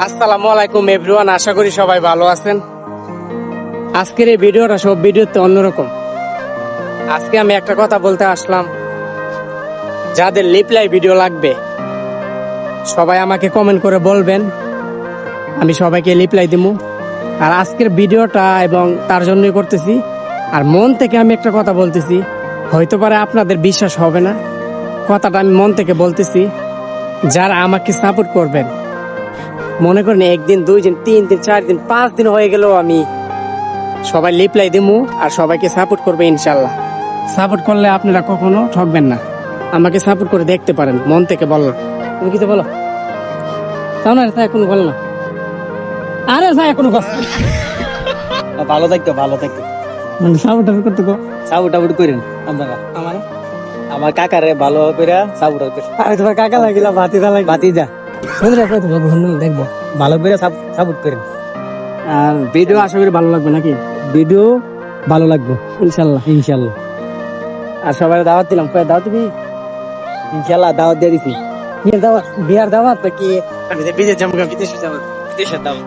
আসসালামু আলাইকুম এভরিওয়ান, আশা করি সবাই ভালো আছেন। আজকের এই ভিডিওটা সব ভিডিওতে অন্যরকম। আজকে আমি একটা কথা বলতে আসলাম, যাদের রিপ্লাই ভিডিও লাগবে সবাই আমাকে কমেন্ট করে বলবেন, আমি সবাইকে রিপ্লাই দিব। আর আজকের ভিডিওটা এবং তার জন্যই করতেছি। আর মন থেকে আমি একটা কথা বলতেছি, হয়তো পারে আপনাদের বিশ্বাস হবে না, কথাটা আমি মন থেকে বলতেছি। যারা আমাকে সাপোর্ট করবেন, মনে করেন একদিন, 2 দিন, 3 দিন, 4 দিন, 5 দিন হয়ে গেলেও আমি সবাই রিপ্লাই দিমু আর সবাইকে সাপোর্ট করবে ইনশাল্লাহ। সাপোর্ট করলে আপনারা কখনো ঠকবেন না। আমাকে সাপোর্ট করে দেখতে পারেন, মন থেকে বললাম। তুমি কিছু বলো? তাও না স্যার, এখনো বলো না। আরে স্যার, এখনো কথা ভালো থাকতো ভালো থাকতো মানে সাপোর্ট করতে গো। সাপোর্ট করেন আপনারা আমার আমার কাকারে ভালো করে সাপোর্ট করেন আরে তোমার কাকা লাগিলা ভাতিজা লাগি বাতিজা শুনলে কত দেখবো। ভালো করে সাপোর্ট করেন আর ভিডিও আশা করি ভালো লাগবে নাকি? ভিডিও ভালো লাগবে ইনশাল্লাহ। ইনশাল্লাহ আর সবাই দাওয়াত দিলাম, কয়ে দাওয়াত দিবি? ইনশাল্লাহ দাওয়াত দিয়ে দিছি বিয়ের দাওয়াত? বিয়ার দাওয়াত নাকি বিদেশ যাবো? বিদেশে যাবো? বিদেশের দাওয়াত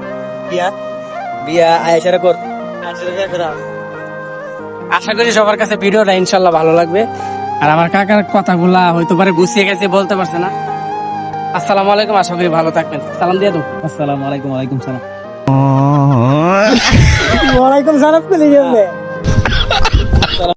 বিয়া আয়েশারা কর আশা করি সবার কাছে ভিডিওটা ইনশাল্লাহ ভালো লাগবে। আর আমার কাকার কথাগুলা হয়তো পারে গুছিয়ে গেছে, বলতে পারছে না। আসসালামু আলাইকুম, আশা করি ভালো থাকবেন। সালাম দিয়ে দাও। আসসালামু আলাইকুম। ওয়ালাইকুম সালাম। ওয়ালাইকুম সালাম।